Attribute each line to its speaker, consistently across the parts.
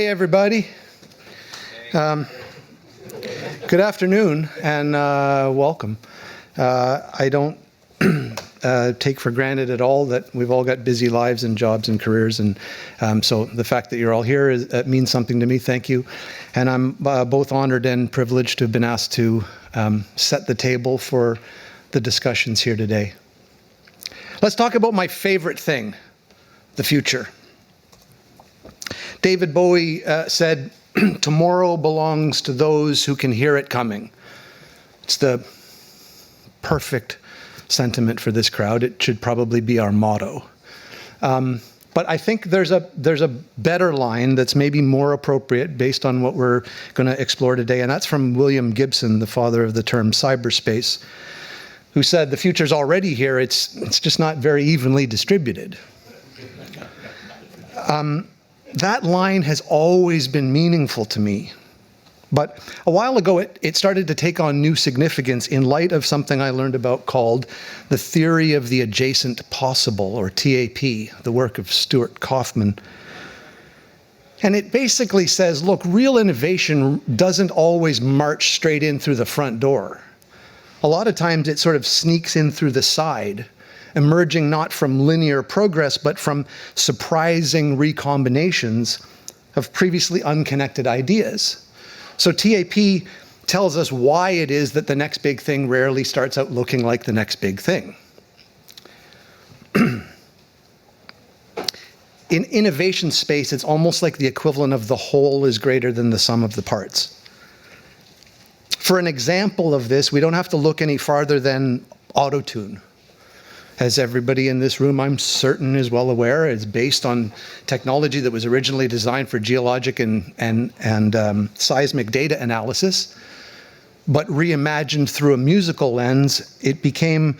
Speaker 1: everybody. Good afternoon and welcome. I don't take for granted at all that we've all got busy lives and jobs and careers, and so the fact that you're all here means something to me. Thank you. And I'm both honored and privileged to have been asked to set the table for the discussions here today. Let's talk about my favorite thing, the future. David Bowie said, "Tomorrow belongs to those who can hear it coming." It's the perfect sentiment for this crowd. It should probably be our motto. But I think there's a better line that's maybe more appropriate based on what we're going to explore today, and that's from William Gibson, the father of the term cyberspace, who said, "The future's already here, it's just not very evenly distributed." That line has always been meaningful to me. But a while ago, it started to take on new significance in light of something I learned about called the theory of the adjacent possible, or TAP, the work of Stuart Kauffman. And it basically says, look, real innovation doesn't always march straight in through the front door. A lot of times it sort of sneaks in through the side, emerging not from linear progress, but from surprising recombinations of previously unconnected ideas. So TAP tells us why it is that the next big thing rarely starts out looking like the next big thing. In innovation space, it's almost like the equivalent of the whole is greater than the sum of the parts. For an example of this, we don't have to look any farther than autotune. As everybody in this room, I'm certain, is well aware, is based on technology that was originally designed for geologic and seismic data analysis, but reimagined through a musical lens, it became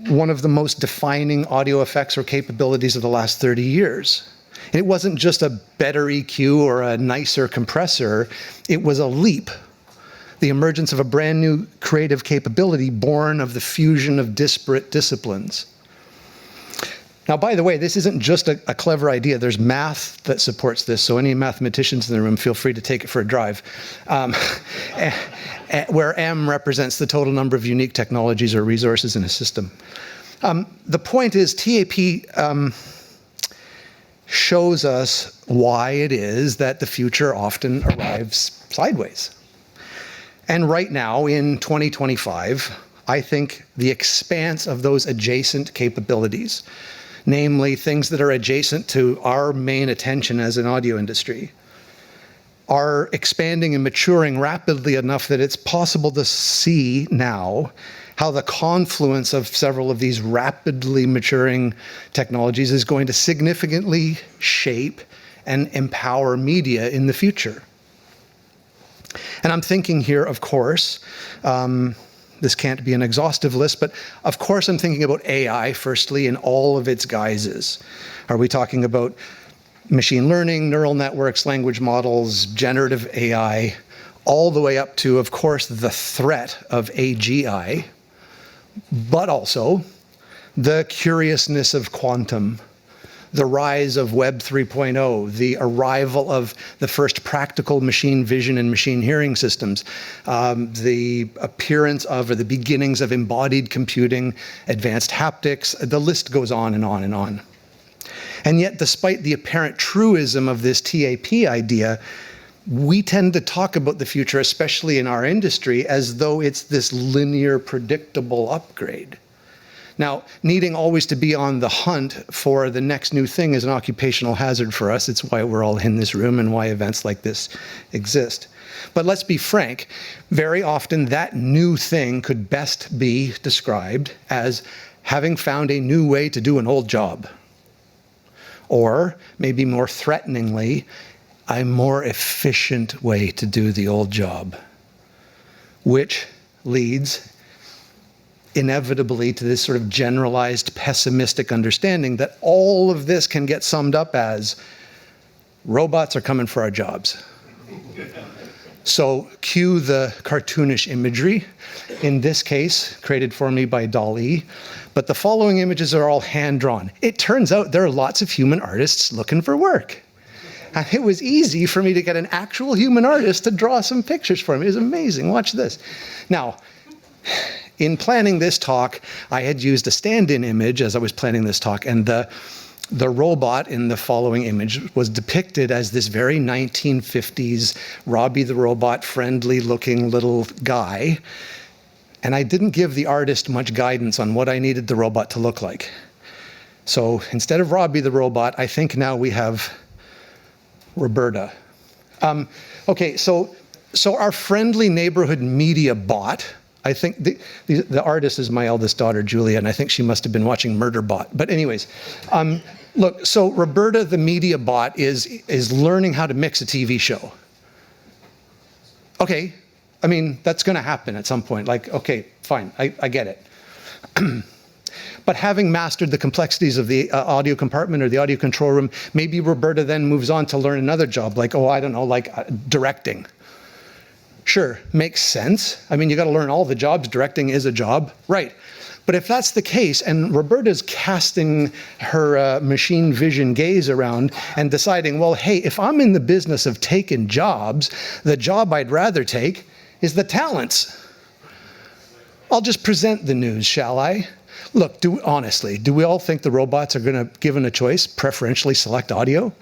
Speaker 1: one of the most defining audio effects or capabilities of the last 30 years. And it wasn't just a better EQ or a nicer compressor, it was a leap. The emergence of a brand new creative capability born of the fusion of disparate disciplines. Now, by the way, this isn't just a clever idea. There's math that supports this, so any mathematicians in the room, feel free to take it for a drive, where M represents the total number of unique technologies or resources in a system. The point is, TAP shows us why it is that the future often arrives sideways. And right now, in 2025, I think the expanse of those adjacent capabilities, namely things that are adjacent to our main attention as an audio industry, are expanding and maturing rapidly enough that it's possible to see now how the confluence of several of these rapidly maturing technologies is going to significantly shape and empower media in the future. And I'm thinking here, of course, this can't be an exhaustive list, but of course I'm thinking about AI, firstly, in all of its guises. Are we talking about machine learning, neural networks, language models, generative AI, all the way up to, of course, the threat of AGI, but also the curiousness of quantum, the rise of Web 3.0, the arrival of the first practical machine vision and machine hearing systems, the appearance of, or the beginnings of embodied computing, advanced haptics, the list goes on and on and on. And yet, despite the apparent truism of this TAP idea, we tend to talk about the future, especially in our industry, as though it's this linear, predictable upgrade. Now, needing always to be on the hunt for the next new thing is an occupational hazard for us. It's why we're all in this room and why events like this exist. But let's be frank, very often that new thing could best be described as having found a new way to do an old job. Or, maybe more threateningly, a more efficient way to do the old job, which leads inevitably to this sort of generalized pessimistic understanding that all of this can get summed up as robots are coming for our jobs. So cue the cartoonish imagery, in this case created for me by DALL-E, but the following images are all hand-drawn. It turns out there are lots of human artists looking for work. And it was easy for me to get an actual human artist to draw some pictures for me. It was amazing. Watch this. Now, in planning this talk, I had used a stand-in image as I was planning this talk, and the robot in the following image was depicted as this very 1950s Robbie the Robot friendly looking little guy. And I didn't give the artist much guidance on what I needed the robot to look like. So instead of Robbie the Robot, I think now we have Roberta. Okay, so our friendly neighborhood media bot, I think the artist is my eldest daughter, Julia, and I think she must have been watching Murderbot. But anyways, look, so Roberta, the media bot, is learning how to mix a TV show. Okay, I mean, that's going to happen at some point. Like, okay, fine, I get it. But having mastered the complexities of the audio compartment or the audio control room, maybe Roberta then moves on to learn another job, like, oh, I don't know, like directing. Sure, makes sense. I mean, you got to learn all the jobs. Directing is a job, right? But if that's the case, and Roberta's casting her machine vision gaze around and deciding, well, hey, if I'm in the business of taking jobs, the job I'd rather take is the talents. I'll just present the news, shall I? Look, honestly, do we all think the robots are going to, given a choice, preferentially select audio?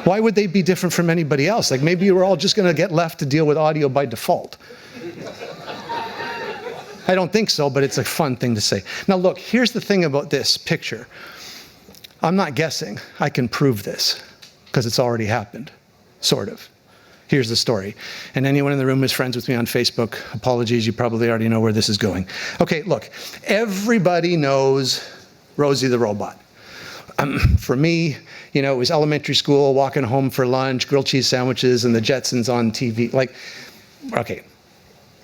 Speaker 1: Why would they be different from anybody else? Like maybe we're all just going to get left to deal with audio by default. I don't think so, but it's a fun thing to say. Now look, here's the thing about this picture. I'm not guessing. I can prove this because it's already happened, sort of. Here's the story. And anyone in the room is friends with me on Facebook. Apologies, you probably already know where this is going. Okay, look, everybody knows Rosie the Robot. For me, you know, it was elementary school, walking home for lunch, grilled cheese sandwiches, and the Jetsons on TV. Like, okay,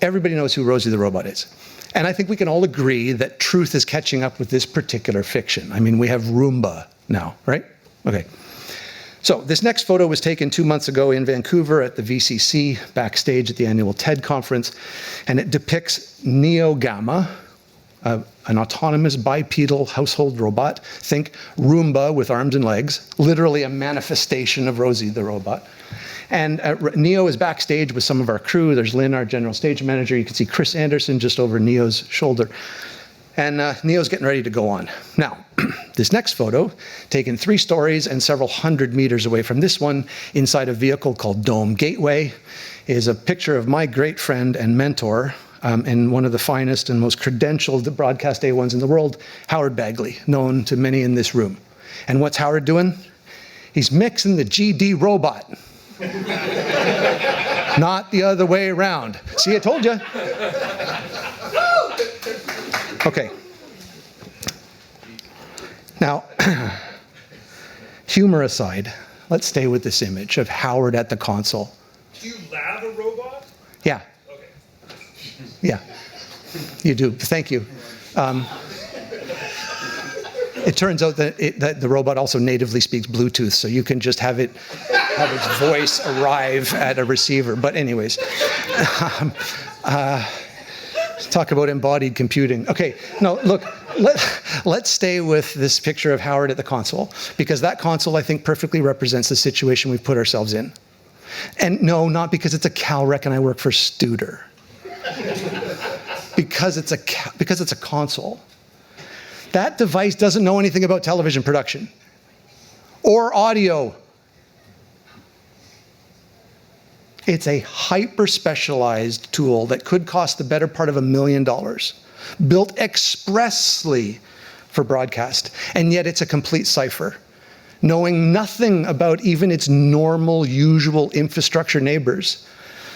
Speaker 1: everybody knows who Rosie the Robot is. And I think we can all agree that truth is catching up with this particular fiction. I mean, we have Roomba now, right? Okay. So this next photo was taken 2 months ago in Vancouver at the VCC, backstage at the annual TED conference, and it depicts 𝐄𝐗𝐏𝐿, an autonomous bipedal household robot. Think Roomba with arms and legs, literally a manifestation of Rosie the Robot. And Neo is backstage with some of our crew. There's Lynn, our general stage manager. You can see Chris Anderson just over Neo's shoulder. And Neo's getting ready to go on. Now, this next photo, taken 3 stories and several hundred meters away from this one, inside a vehicle called Dome Gateway, is a picture of my great friend and mentor, and one of the finest and most credentialed broadcast A1s in the world, Howard Bagley, known to many in this room. And what's Howard doing? He's mixing the GD robot. Not the other way around. See, I told you. Okay. Now, humor aside, let's stay with this image of Howard at the console.
Speaker 2: Do you laugh a robot?
Speaker 1: Yeah.
Speaker 2: Okay.
Speaker 1: Yeah, you do. Thank you. It turns out that the robot also natively speaks Bluetooth, so you can just have its voice arrive at a receiver. But anyways, talk about embodied computing. Okay, no, look, let's stay with this picture of Howard at the console, because that console, I think, perfectly represents the situation we've put ourselves in. And no, not because it's a CalRec and I work for Studer. Because it's a console. That device doesn't know anything about television production or audio. It's a hyper-specialized tool that could cost the better part of $1 million, built expressly for broadcast, and yet it's a complete cipher, knowing nothing about even its normal, usual infrastructure neighbors.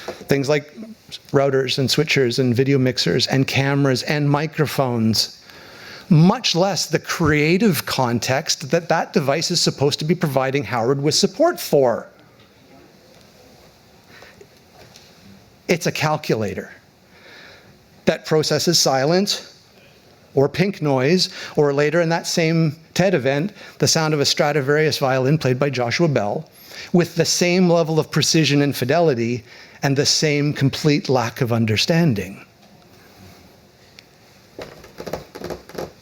Speaker 1: Things like routers and switchers and video mixers and cameras and microphones, much less the creative context that device is supposed to be providing Howard with support for. It's a calculator that processes silence or pink noise, or later in that same TED event, the sound of a Stradivarius violin played by Joshua Bell, with the same level of precision and fidelity and the same complete lack of understanding.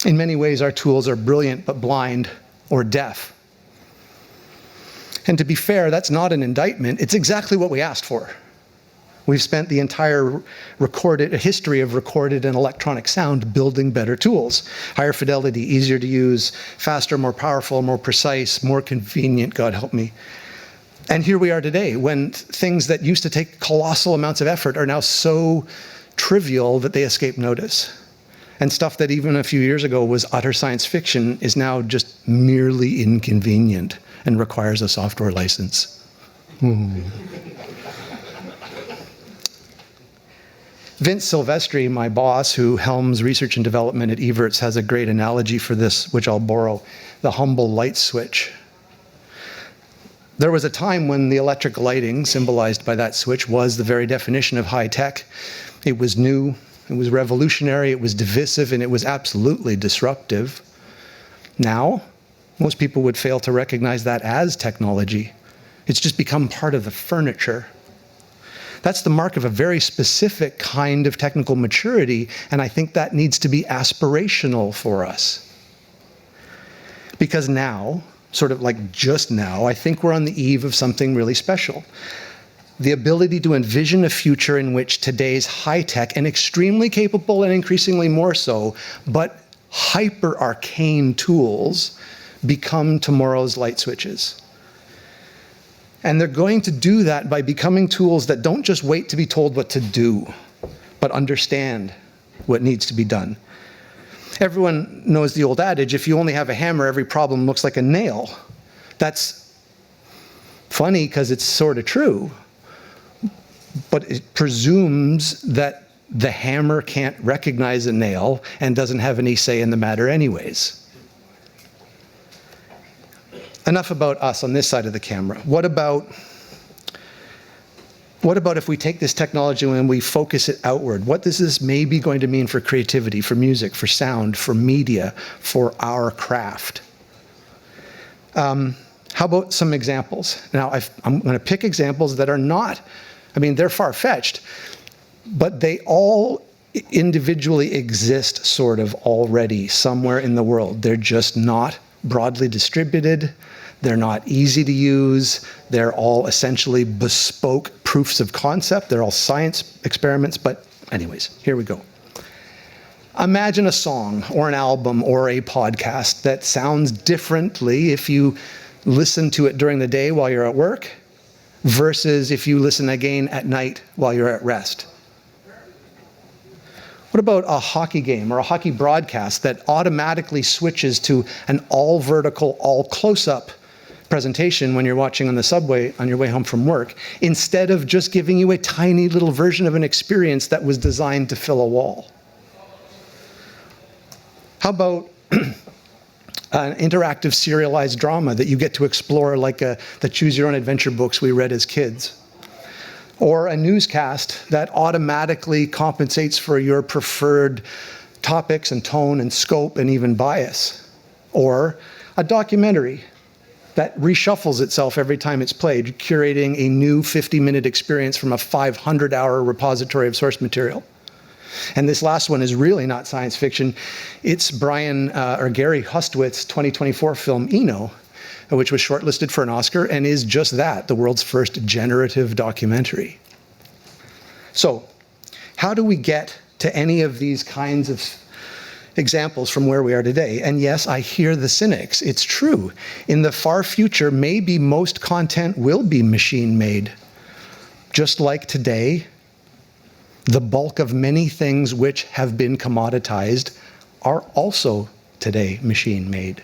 Speaker 1: In many ways, our tools are brilliant but blind or deaf. And to be fair, that's not an indictment. It's exactly what we asked for. We've spent the entire history of recorded and electronic sound building better tools. Higher fidelity, easier to use, faster, more powerful, more precise, more convenient, God help me. And here we are today, when things that used to take colossal amounts of effort are now so trivial that they escape notice. And stuff that even a few years ago was utter science fiction is now just merely inconvenient and requires a software license. Vince Silvestri, my boss, who helms research and development at Evertz, has a great analogy for this, which I'll borrow: the humble light switch. There was a time when the electric lighting, symbolized by that switch, was the very definition of high tech. It was new, it was revolutionary, it was divisive, and it was absolutely disruptive. Now, most people would fail to recognize that as technology. It's just become part of the furniture. That's the mark of a very specific kind of technical maturity, and I think that needs to be aspirational for us. Because now, sort of like just now, I think we're on the eve of something really special. The ability to envision a future in which today's high-tech and extremely capable and increasingly more so, but hyper-arcane tools become tomorrow's light switches. And they're going to do that by becoming tools that don't just wait to be told what to do, but understand what needs to be done. Everyone knows the old adage, if you only have a hammer, every problem looks like a nail. That's funny because it's sort of true, but it presumes that the hammer can't recognize a nail and doesn't have any say in the matter anyways. Enough about us on this side of the camera. What about if we take this technology and we focus it outward? What is this maybe going to mean for creativity, for music, for sound, for media, for our craft? How about some examples? Now, I'm going to pick examples that are not, they're far-fetched, but they all individually exist sort of already somewhere in the world. They're just not broadly distributed. They're not easy to use. They're all essentially bespoke proofs of concept. They're all science experiments, but anyways, here we go. Imagine a song or an album or a podcast that sounds differently if you listen to it during the day while you're at work versus if you listen again at night while you're at rest. What about a hockey game or a hockey broadcast that automatically switches to an all vertical, all close-up presentation when you're watching on the subway on your way home from work, instead of just giving you a tiny little version of an experience that was designed to fill a wall? How about an interactive serialized drama that you get to explore like the Choose Your Own Adventure books we read as kids? Or a newscast that automatically compensates for your preferred topics and tone and scope and even bias? Or a documentary that reshuffles itself every time it's played, curating a new 50-minute experience from a 500-hour repository of source material? And this last one is really not science fiction. It's Gary Hustwitz's 2024 film Eno, which was shortlisted for an Oscar and is just that, the world's first generative documentary. So, how do we get to any of these kinds of examples from where we are today? And yes, I hear the cynics. It's true. In the far future, maybe most content will be machine-made. Just like today, the bulk of many things which have been commoditized are also today machine-made.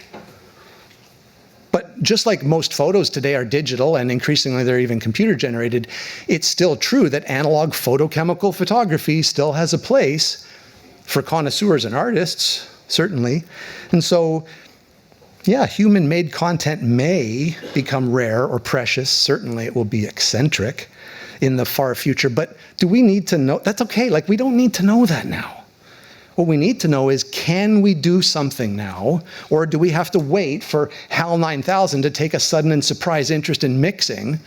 Speaker 1: But just like most photos today are digital and increasingly they're even computer generated, it's still true that analog photochemical photography still has a place for connoisseurs and artists, certainly. And so, yeah, human-made content may become rare or precious. Certainly it will be eccentric in the far future. But do we need to know? That's okay. Like, we don't need to know that now. What we need to know is, can we do something now? Or do we have to wait for HAL 9000 to take a sudden and surprise interest in mixing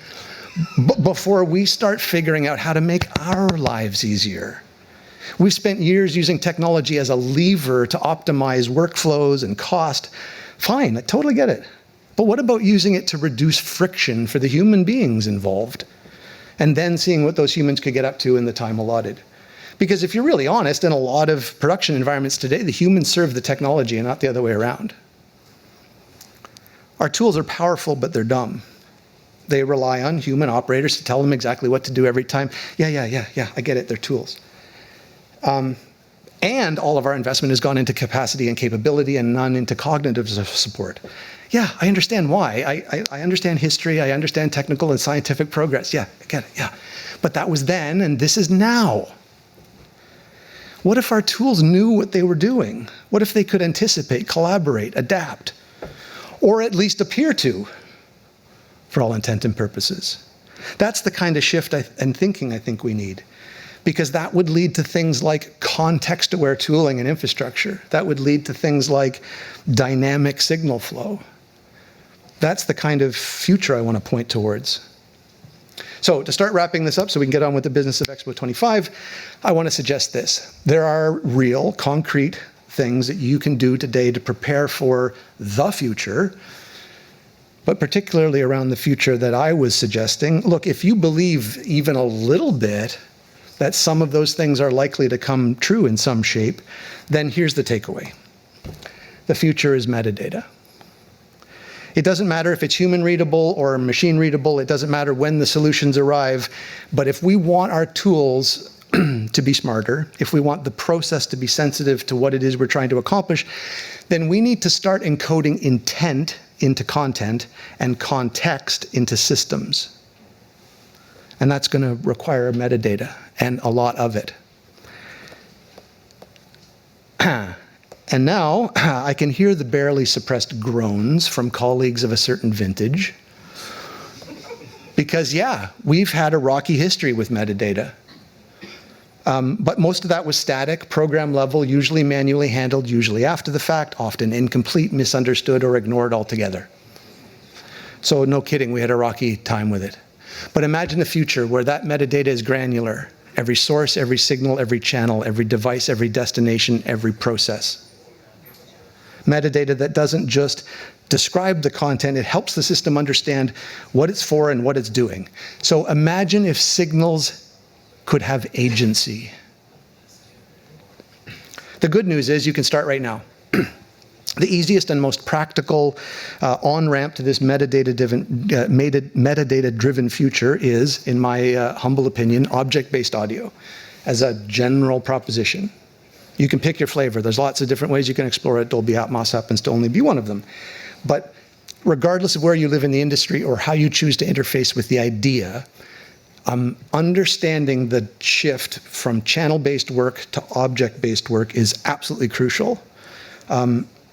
Speaker 1: before we start figuring out how to make our lives easier? We've spent years using technology as a lever to optimize workflows and cost. Fine, I totally get it. But what about using it to reduce friction for the human beings involved? And then seeing what those humans could get up to in the time allotted. Because if you're really honest, in a lot of production environments today, the humans serve the technology and not the other way around. Our tools are powerful, but they're dumb. They rely on human operators to tell them exactly what to do every time. Yeah, I get it, they're tools. And all of our investment has gone into capacity and capability and none into cognitive support. Yeah, I understand why. I understand history, I understand technical and scientific progress. Yeah, I get it, yeah. But that was then, and this is now. What if our tools knew what they were doing? What if they could anticipate, collaborate, adapt? Or at least appear to, for all intent and purposes. That's the kind of shift in thinking I think we need. Because that would lead to things like context-aware tooling and infrastructure. That would lead to things like dynamic signal flow. That's the kind of future I want to point towards. So to start wrapping this up so we can get on with the business of Expo 25, I want to suggest this. There are real, concrete things that you can do today to prepare for the future, but particularly around the future that I was suggesting. Look, if you believe even a little bit that some of those things are likely to come true in some shape, then here's the takeaway. The future is metadata. It doesn't matter if it's human readable or machine readable, it doesn't matter when the solutions arrive, but if we want our tools to be smarter, if we want the process to be sensitive to what it is we're trying to accomplish, then we need to start encoding intent into content and context into systems. And that's going to require metadata, and a lot of it. And now I can hear the barely suppressed groans from colleagues of a certain vintage. Because yeah, we've had a rocky history with metadata. But most of that was static, program level, usually manually handled, usually after the fact, often incomplete, misunderstood, or ignored altogether. So no kidding, we had a rocky time with it. But imagine a future where that metadata is granular. Every source, every signal, every channel, every device, every destination, every process. Metadata that doesn't just describe the content, it helps the system understand what it's for and what it's doing. So imagine if signals could have agency. The good news is you can start right now. The easiest and most practical on-ramp to this metadata-driven future is, in my humble opinion, object-based audio as a general proposition. You can pick your flavor. There's lots of different ways you can explore it. Dolby Atmos happens to only be one of them. But regardless of where you live in the industry or how you choose to interface with the idea, understanding the shift from channel-based work to object-based work is absolutely crucial.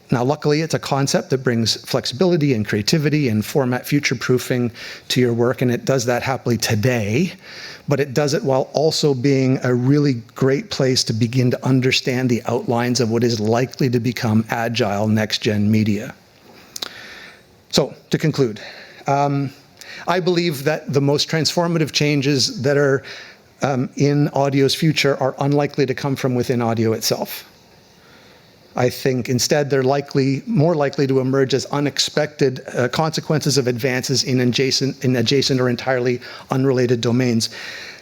Speaker 1: Now, luckily, it's a concept that brings flexibility and creativity and format future-proofing to your work, and it does that happily today, but it does it while also being a really great place to begin to understand the outlines of what is likely to become agile next-gen media. So, to conclude, I believe that the most transformative changes that are in audio's future are unlikely to come from within audio itself. I think instead they're more likely to emerge as unexpected consequences of advances in adjacent or entirely unrelated domains.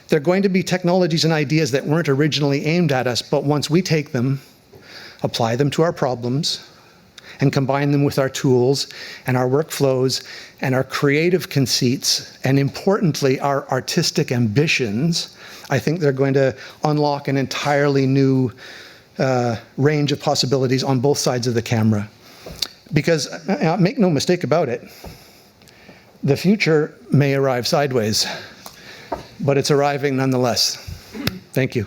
Speaker 1: They're going to be technologies and ideas that weren't originally aimed at us, but once we take them, apply them to our problems, and combine them with our tools and our workflows and our creative conceits, and importantly, our artistic ambitions, I think they're going to unlock an entirely new range of possibilities on both sides of the camera. Because, make no mistake about it, the future may arrive sideways, but it's arriving nonetheless. Thank you.